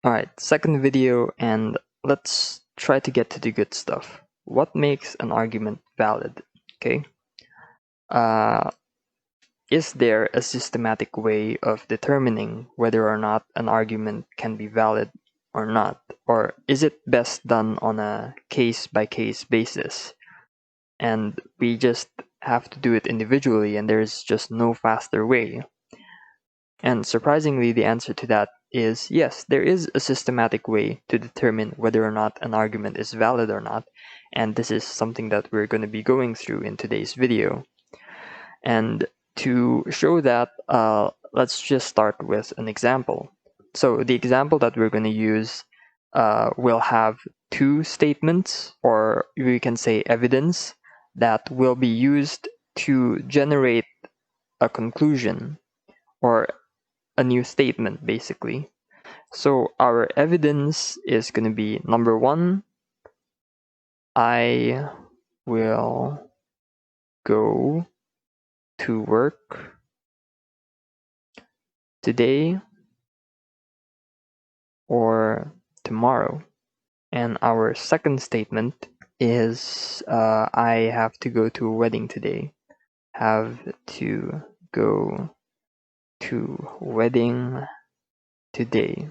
Alright, second video, and let's try to get to the good stuff. What makes an argument valid? Okay. Is there a systematic way of determining whether or not an argument can be valid or not? Or is it best done on a case-by-case basis? And we just have to do it individually, and there's just no faster way. And surprisingly, the answer to that is yes, there is a systematic way to determine whether or not an argument is valid or not, and this is something that we're going to be going through in today's video. And to show that, let's just start with an example. So the example that we're going to use will have two statements, or we can say evidence, that will be used to generate a conclusion or a new statement, basically. So our evidence is going to be number one, I will go to work today or tomorrow. And our second statement is I have to go to a wedding today. Have to go to wedding today.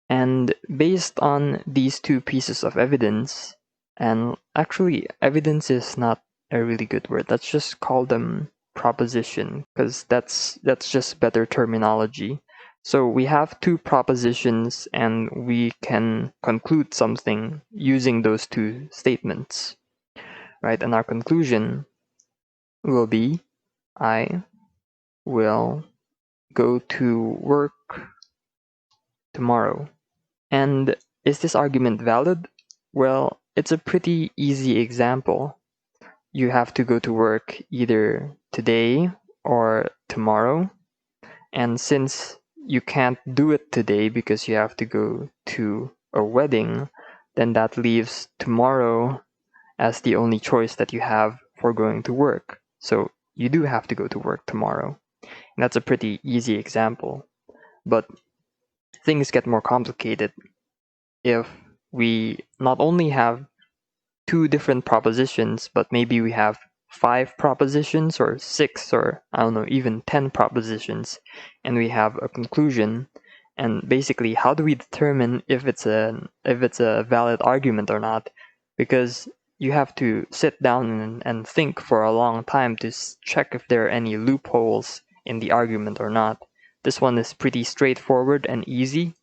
And based on these two pieces of evidence, and actually evidence is not a really good word, let's just call them proposition, because that's just better terminology. So we have two propositions and we can conclude something using those two statements, right? And our conclusion will be I will go to work tomorrow. And is this argument valid? Well, it's a pretty easy example. You have to go to work either today or tomorrow. And since you can't do it today because you have to go to a wedding, then that leaves tomorrow as the only choice that you have for going to work. So you do have to go to work tomorrow. And that's a pretty easy example. But things get more complicated if we not only have two different propositions, but maybe we have 5 propositions or 6 or I don't know, even 10 propositions, and we have a conclusion. And basically, how do we determine if it's a valid argument or not? Because you have to sit down and think for a long time to check if there are any loopholes in the argument or not. This one is pretty straightforward and easy,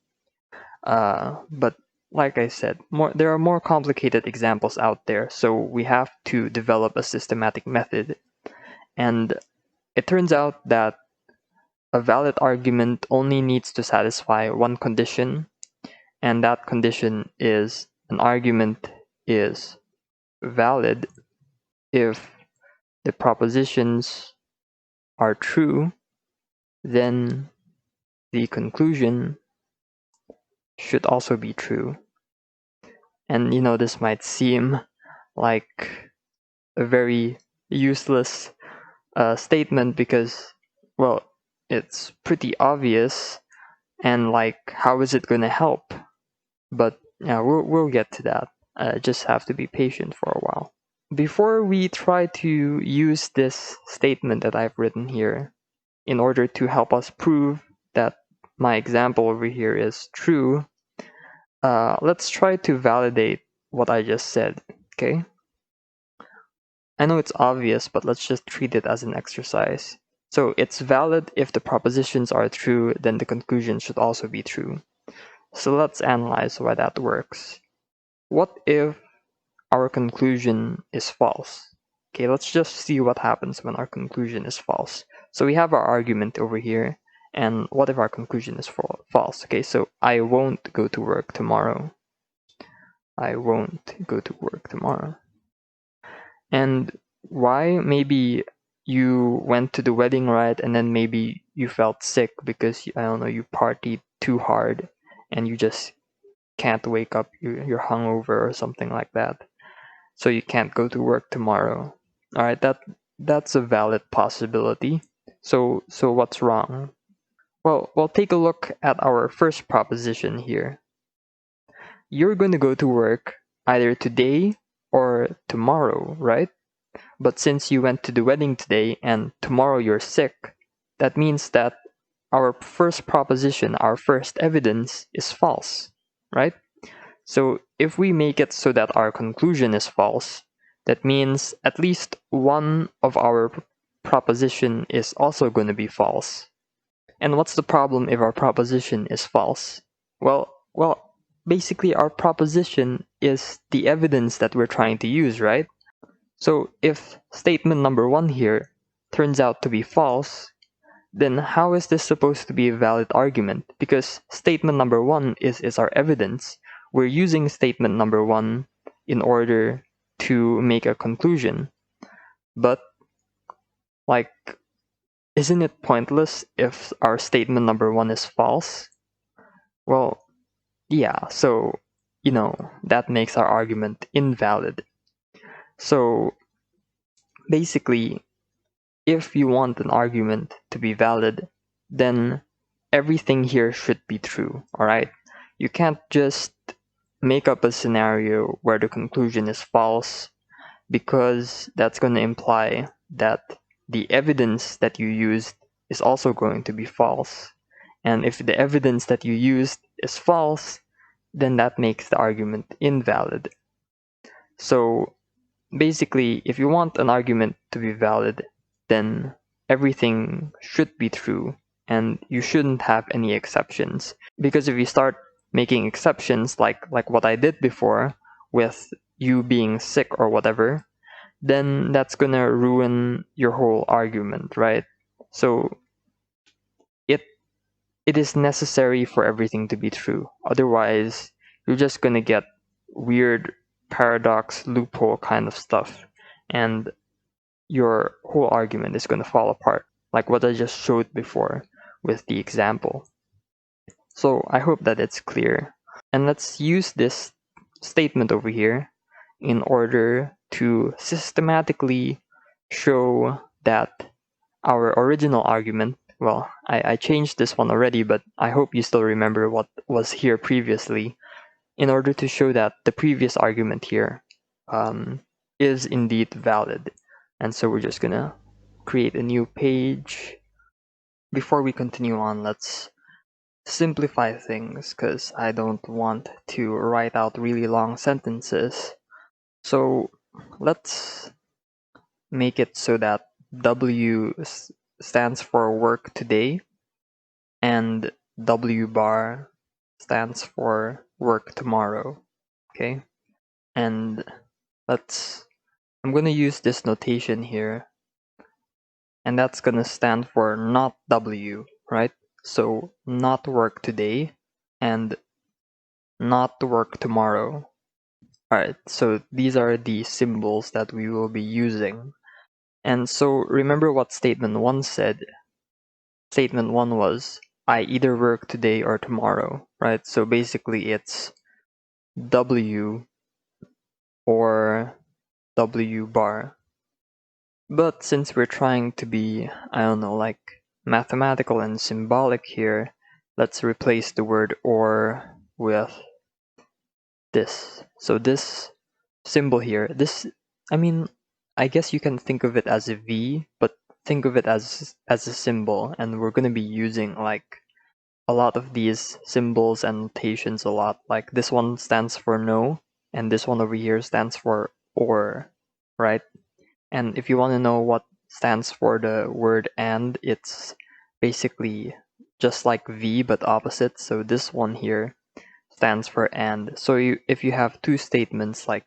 but like I said, there are more complicated examples out there, so we have to develop a systematic method. And it turns out that a valid argument only needs to satisfy one condition, and that condition is an argument is valid if the propositions are true, then the conclusion should also be true. And this might seem like a very useless statement because, well, it's pretty obvious, and like, how is it going to help? But yeah, we'll get to that. Just have to be patient for a while. Before we try to use this statement that I've written here in order to help us prove that my example over here is true, let's try to validate what I just said, okay? I know it's obvious, but let's just treat it as an exercise. So it's valid if the propositions are true, then the conclusion should also be true. So let's analyze why that works. What if our conclusion is false? Okay, let's just see what happens when our conclusion is false. So we have our argument over here, and what if our conclusion is false? Okay, so I won't go to work tomorrow. I won't go to work tomorrow. And why? Maybe you went to the wedding, right? And then maybe you felt sick because, I don't know, you partied too hard and you just can't wake up. You're hungover or something like that. So you can't go to work tomorrow. All right, that's a valid possibility. So what's wrong? Well, take a look at our first proposition here. you're going to go to work either today or tomorrow, right? But since you went to the wedding today and tomorrow you're sick, that means that our first proposition, our first evidence is false, right? So if we make it so that our conclusion is false, that means at least one of our proposition is also going to be false. And what's the problem if our proposition is false? Well, basically our proposition is the evidence that we're trying to use, right? So if statement number 1 here turns out to be false, then how is this supposed to be a valid argument? Because statement number 1 is our evidence. We're using statement number 1 in order to make a conclusion. But, like, isn't it pointless if our statement number 1 is false? Well, yeah, so, that makes our argument invalid. So, basically, if you want an argument to be valid, then everything here should be true, alright? You can't just make up a scenario where the conclusion is false, because that's going to imply that the evidence that you used is also going to be false. And if the evidence that you used is false, then that makes the argument invalid. So basically, if you want an argument to be valid, then everything should be true and you shouldn't have any exceptions. Because if you start making exceptions like what I did before with you being sick or whatever, then that's gonna ruin your whole argument, right? So it is necessary for everything to be true. Otherwise, you're just gonna get weird paradox, loophole kind of stuff, and your whole argument is gonna fall apart, like what I just showed before with the example. So I hope that it's clear. And let's use this statement over here in order to systematically show that our original argument, well, I changed this one already, but I hope you still remember what was here previously, in order to show that the previous argument here is indeed valid. And so we're just gonna create a new page. Before we continue on, let's simplify things because I don't want to write out really long sentences. So let's make it so that W stands for work today and W bar stands for work tomorrow. Okay? And I'm going to use this notation here, and that's going to stand for not W, right? So not work today and not work tomorrow. Alright, so these are the symbols that we will be using. And so remember what statement 1 said. Statement 1 was, I either work today or tomorrow, right? So basically it's W or W bar. But since we're trying to be, I don't know, like mathematical and symbolic here, let's replace the word or with this. So this symbol here, I guess you can think of it as a V, but think of it as a symbol, and we're gonna be using like a lot of these symbols and notations a lot. Like this one stands for no, and this one over here stands for or, right? And if you want to know what stands for the word and, it's basically just like V but opposite. So this one here stands for and. So if you have two statements like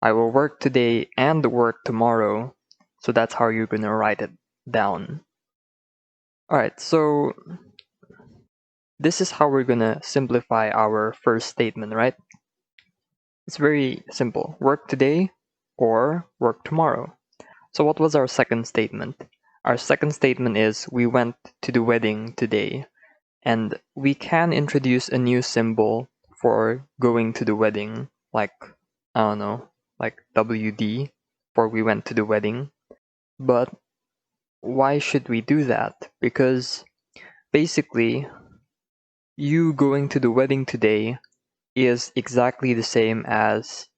I will work today and work tomorrow, so that's how you're gonna write it down. Alright, so this is how we're gonna simplify our first statement, right? It's very simple. Work today or work tomorrow. So what was our second statement? Our second statement is we went to the wedding today. And we can introduce a new symbol for going to the wedding, like, I don't know, like WD, for we went to the wedding. But why should we do that? Because basically, you going to the wedding today is exactly the same as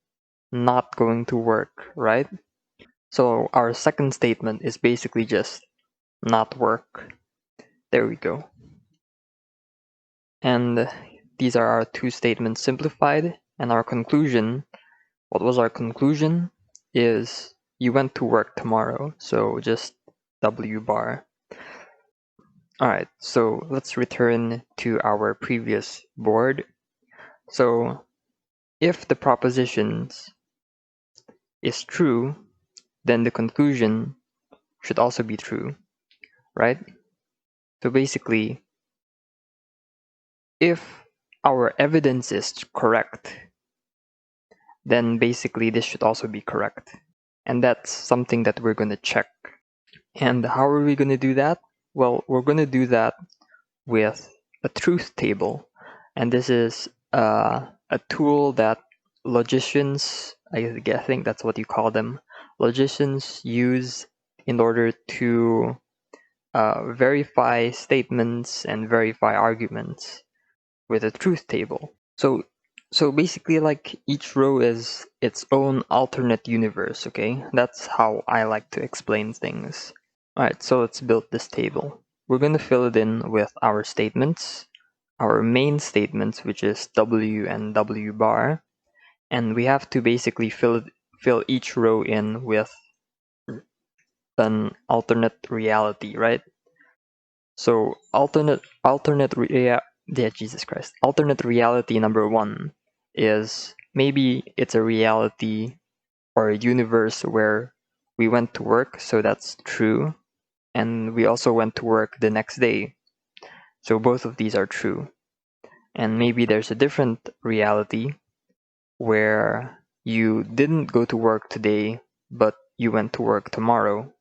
not going to work, right? So our second statement is basically just not work. There we go. And these are our two statements simplified. And our conclusion, what was our conclusion? Is you went to work tomorrow. So just W bar. Alright, so let's return to our previous board. So if the propositions is true, then the conclusion should also be true, right? So basically, if our evidence is correct, then basically this should also be correct. And that's something that we're going to check. And how are we going to do that? Well, we're going to do that with a truth table. And this is a tool that logicians, I think that's what you call them, logicians use in order to verify statements and verify arguments with a truth table. So basically, like, each row is its own alternate universe, okay? That's how I like to explain things. Alright, so let's build this table. We're going to fill it in with our statements, our main statements, which is W and W bar, and we have to basically fill each row in with an alternate reality, right? So alternate reality number one is maybe it's a reality or a universe where we went to work, so that's true, and we also went to work the next day. So both of these are true. And maybe there's a different reality where you didn't go to work today, but you went to work tomorrow.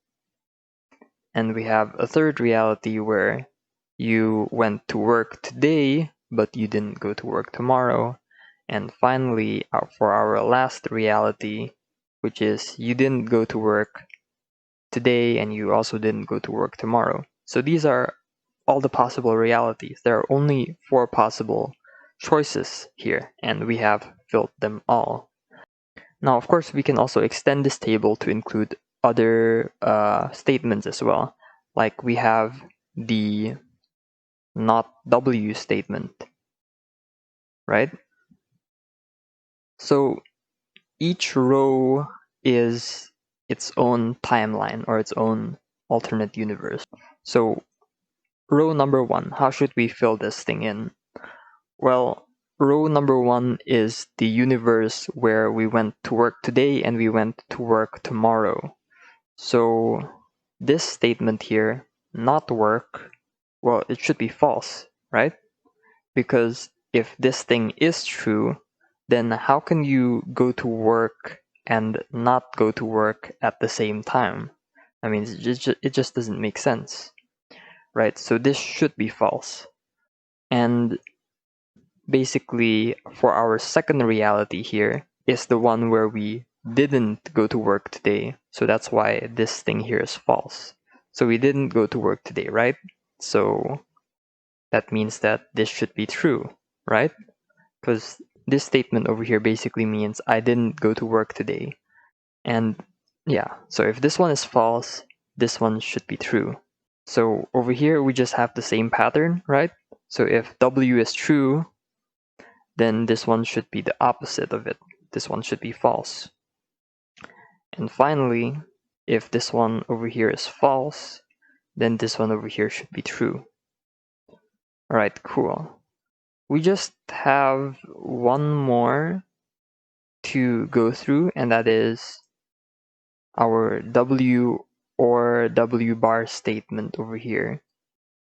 And we have a third reality where you went to work today, but you didn't go to work tomorrow. And finally, for our last reality, which is you didn't go to work today and you also didn't go to work tomorrow. So these are all the possible realities. There are only 4 possible choices here, and we have filled them all. Now, of course, we can also extend this table to include other statements as well. Like we have the not W statement, right? So each row is its own timeline or its own alternate universe. So row number 1, how should we fill this thing in? Well, row number 1 is the universe where we went to work today and we went to work tomorrow. So this statement here, not work, well, it should be false, right? Because if this thing is true, then how can you go to work and not go to work at the same time? I mean, it just doesn't make sense, right? So this should be false. And basically, for our second reality here is the one where we didn't go to work today. So that's why this thing here is false. So we didn't go to work today, right? So that means that this should be true, right? Because this statement over here basically means I didn't go to work today. And yeah, so if this one is false, this one should be true. So over here, we just have the same pattern, right? So if W is true, then this one should be the opposite of it. This one should be false. And finally, if this one over here is false, then this one over here should be true. Alright, cool. We just have one more to go through, and that is our W or W bar statement over here.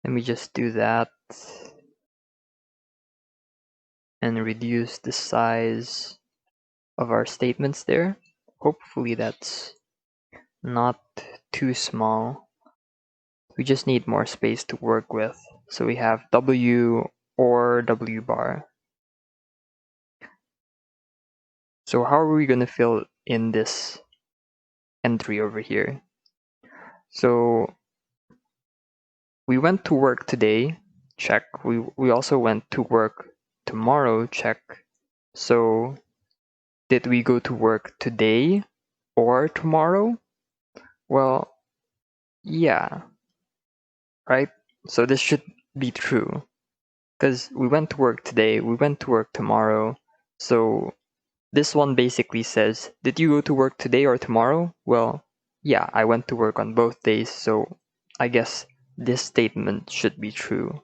Let me just do that and reduce the size of our statements there. Hopefully that's not too small. We just need more space to work with. So we have W or W bar. So how are we going to fill in this entry over here? So we went to work today, check. We also went to work tomorrow, check. So did we go to work today or tomorrow? Well, yeah, right? So this should be true. Because we went to work today, we went to work tomorrow. So this one basically says, did you go to work today or tomorrow? Well, yeah, I went to work on both days, so I guess this statement should be true.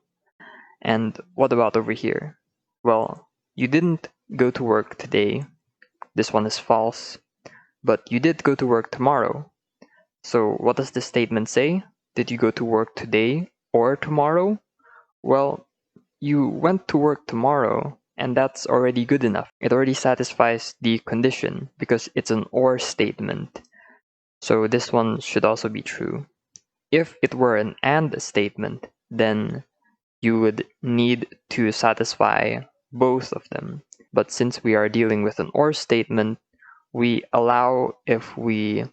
And what about over here? Well, you didn't go to work today. This one is false. But you did go to work tomorrow. So what does this statement say? Did you go to work today or tomorrow? Well, you went to work tomorrow, and that's already good enough. It already satisfies the condition because it's an or statement. So this one should also be true. If it were an and statement, then you would need to satisfy both of them. But since we are dealing with an or statement, we allow if we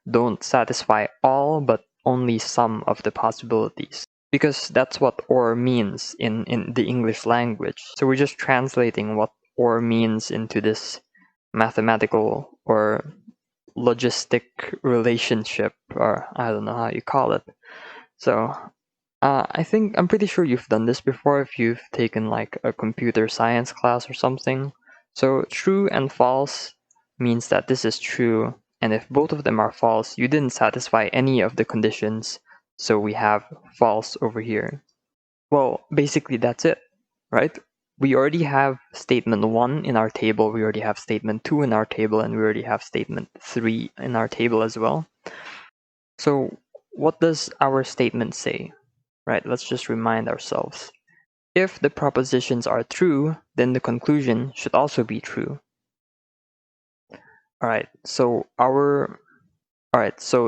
don't satisfy all but only some of the possibilities. Because that's what or means in the English language. So we're just translating what or means into this mathematical or logistic relationship, or I don't know how you call it. So I'm pretty sure you've done this before if you've taken like a computer science class or something. So true and false means that this is true, and if both of them are false, you didn't satisfy any of the conditions, so we have false over here. Well, basically that's it, right? We already have statement 1 in our table, we already have statement 2 in our table, and we already have statement 3 in our table as well. So what does our statement say? Right, let's just remind ourselves. If the propositions are true, then the conclusion should also be true. Alright, so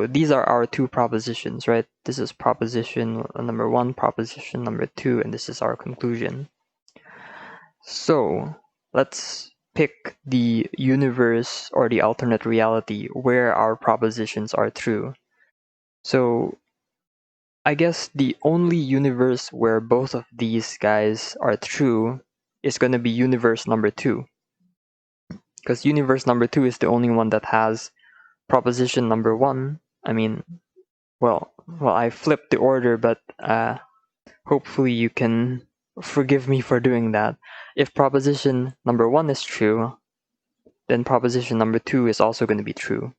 these are our two propositions, right? This is proposition number 1, proposition number 2, and this is our conclusion. So let's pick the universe or the alternate reality where our propositions are true. So I guess the only universe where both of these guys are true is going to be universe number 2. Because universe number 2 is the only one that has proposition number 1. I mean, well, I flipped the order, but hopefully you can forgive me for doing that. If proposition number 1 is true, then proposition number 2 is also going to be true.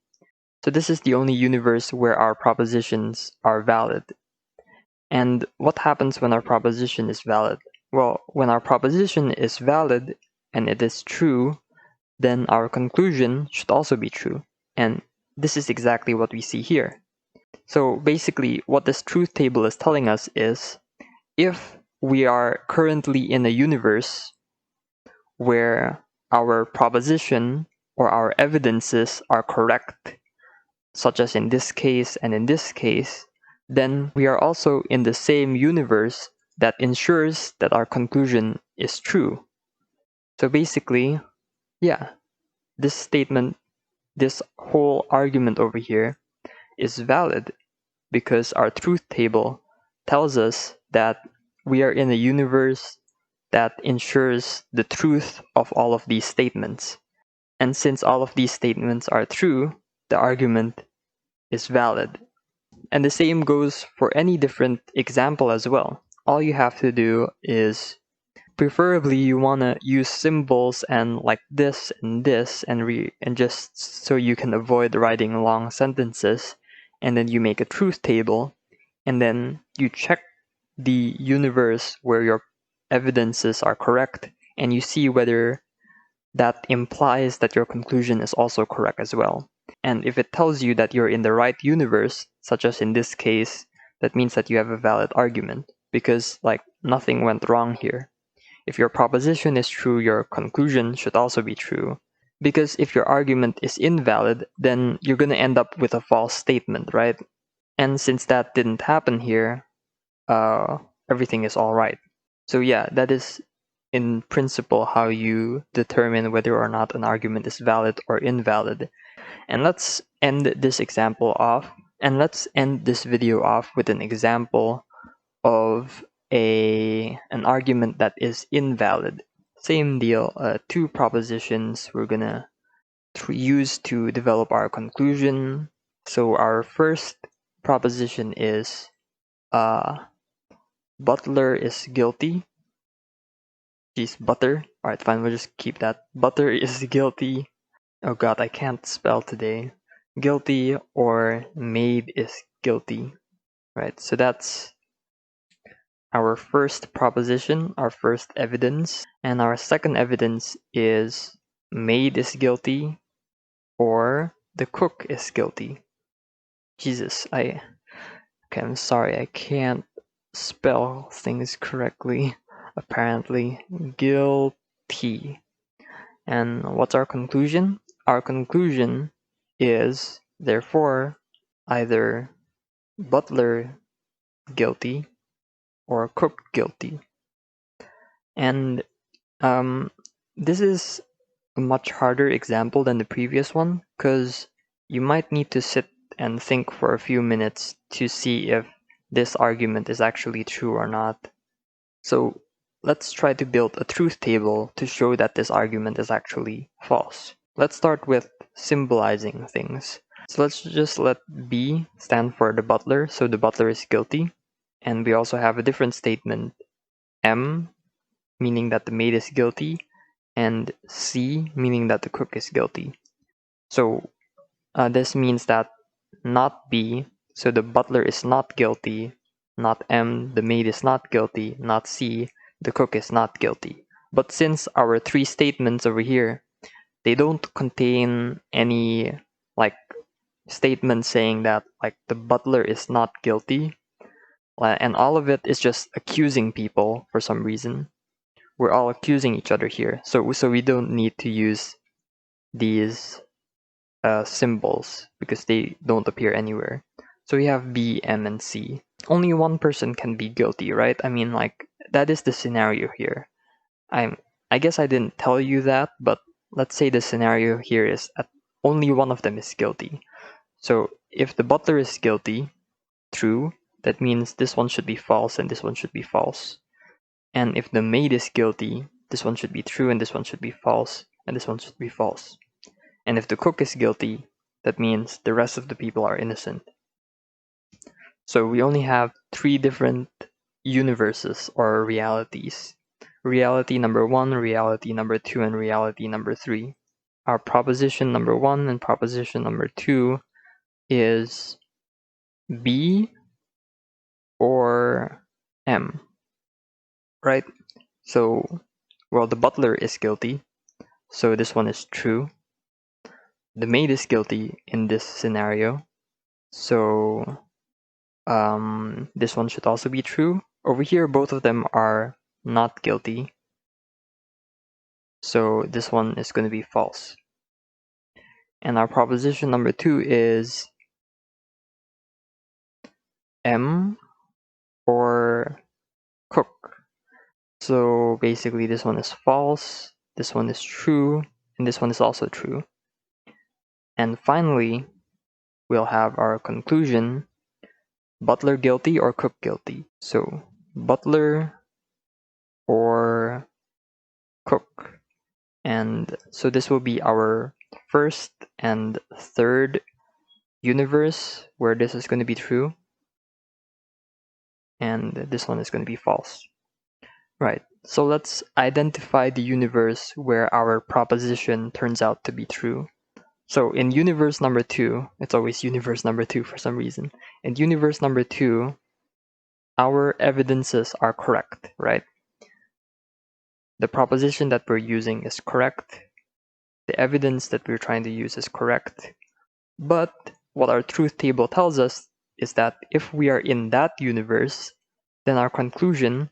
So this is the only universe where our propositions are valid. And what happens when our proposition is valid? Well, when our proposition is valid and it is true, then our conclusion should also be true. And this is exactly what we see here. So basically, what this truth table is telling us is, if we are currently in a universe where our proposition or our evidences are correct, such as in this case and in this case, then we are also in the same universe that ensures that our conclusion is true. So basically, yeah, this statement, this whole argument over here is valid because our truth table tells us that we are in a universe that ensures the truth of all of these statements. And since all of these statements are true, the argument is valid. And the same goes for any different example as well. All you have to do is, preferably you want to use symbols and like this and this and just so you can avoid writing long sentences, and then you make a truth table, and then you check the universe where your evidences are correct, and you see whether that implies that your conclusion is also correct as well. And if it tells you that you're in the right universe, such as in this case, that means that you have a valid argument, because like nothing went wrong here. If your proposition is true, your conclusion should also be true. Because if your argument is invalid, then you're going to end up with a false statement, right? And since that didn't happen here, everything is all right. So yeah, that is in principle how you determine whether or not an argument is valid or invalid. And let's end this video off with an example of an argument that is invalid. same deal, two propositions we're gonna use to develop our conclusion. So our first proposition is Butler is guilty. She's butter. Alright, fine, we'll just keep that. Butter is guilty. Oh god, I can't spell today. Guilty or maid is guilty. Right, so that's our first proposition, our first evidence. And our second evidence is maid is guilty or the cook is guilty. Jesus, okay, I'm sorry, I can't spell things correctly, apparently. Guilty. And what's our conclusion? Our conclusion is, therefore, either Butler guilty or cook guilty. And this is a much harder example than the previous one, because you might need to sit and think for a few minutes to see if this argument is actually true or not. So let's try to build a truth table to show that this argument is actually false. Let's start with symbolizing things. So let's just let B stand for the butler, so the butler is guilty. And we also have a different statement, M, meaning that the maid is guilty, and C, meaning that the cook is guilty. So this means that not B, so the butler is not guilty, not M, the maid is not guilty, not C, the cook is not guilty. But since our three statements over here, they don't contain any like statement saying that like the butler is not guilty, and all of it is just accusing people for some reason. We're all accusing each other here, so we don't need to use these symbols because they don't appear anywhere. So we have B, M, and C. Only one person can be guilty, right? I mean, like, that is the scenario here. I guess I didn't tell you that, but let's say the scenario here is only one of them is guilty. So if the butler is guilty, true, that means this one should be false and this one should be false. And if the maid is guilty, this one should be true and this one should be false and this one should be false. And if the cook is guilty, that means the rest of the people are innocent. So we only have three different universes or realities. Reality number 1, reality number 2, and reality number 3. Our proposition number 1 and proposition number 2 is B or M, right? So, well, the butler is guilty, so this one is true. The maid is guilty in this scenario, so this one should also be true. Over here, both of them are not guilty, so this one is going to be false. And our proposition number 2 is M or cook. So basically this one is false, this one is true, and this one is also true. And finally, we'll have our conclusion, butler guilty or cook guilty. So butler or cook. And so this will be our first and third universe where this is going to be true. And this one is going to be false. Right, so let's identify the universe where our proposition turns out to be true. So in universe number 2, it's always universe number 2 for some reason. In universe number 2, our evidences are correct, right? The proposition that we're using is correct. The evidence that we're trying to use is correct. But what our truth table tells us is that if we are in that universe, then our conclusion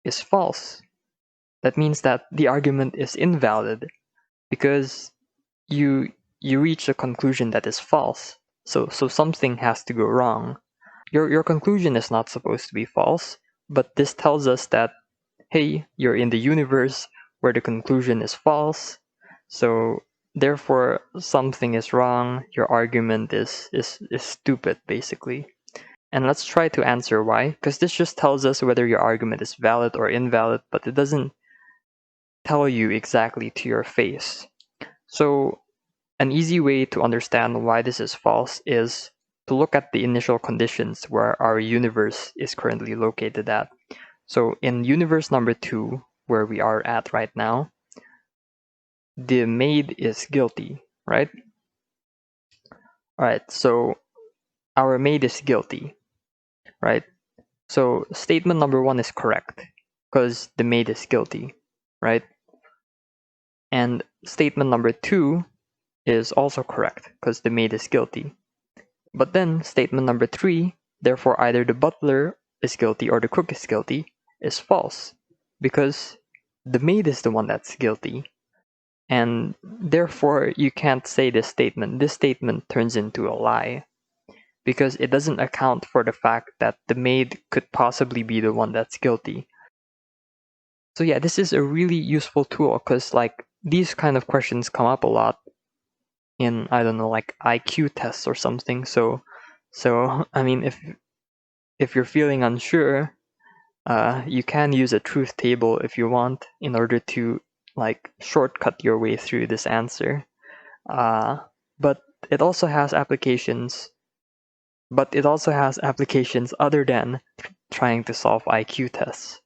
is false. That means that the argument is invalid because you reach a conclusion that is false. So something has to go wrong. Your conclusion is not supposed to be false, but this tells us that, hey, you're in the universe where the conclusion is false, so therefore something is wrong, your argument is stupid, basically. And let's try to answer why, because this just tells us whether your argument is valid or invalid, but it doesn't tell you exactly to your face. So an easy way to understand why this is false is to look at the initial conditions where our universe is currently located at. So in universe number 2, where we are at right now, the maid is guilty, right? Alright, so our maid is guilty, right? So statement number 1 is correct, because the maid is guilty, right? And statement number 2 is also correct, because the maid is guilty. But then statement number 3, therefore either the butler is guilty or the cook is guilty, is false, because the maid is the one that's guilty. And therefore you can't say this statement. This statement turns into a lie, because it doesn't account for the fact that the maid could possibly be the one that's guilty. So yeah, this is a really useful tool, because like these kind of questions come up a lot in, I don't know, like IQ tests or something. So I mean, if you're feeling unsure, you can use a truth table if you want in order to like shortcut your way through this answer. But it also has applications. But it also has applications other than trying to solve IQ tests.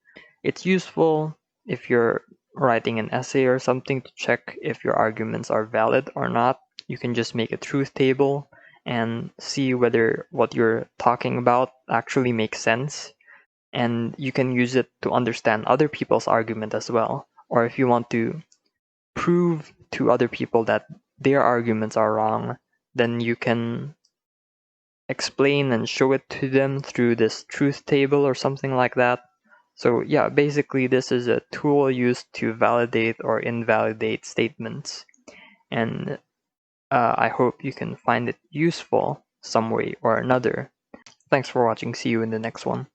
It's useful if you're writing an essay or something to check if your arguments are valid or not. You can just make a truth table and see whether what you're talking about actually makes sense. And you can use it to understand other people's argument as well. Or if you want to prove to other people that their arguments are wrong, then you can explain and show it to them through this truth table or something like that. So yeah, basically this is a tool used to validate or invalidate statements. And I hope you can find it useful some way or another. Thanks for watching. See you in the next one.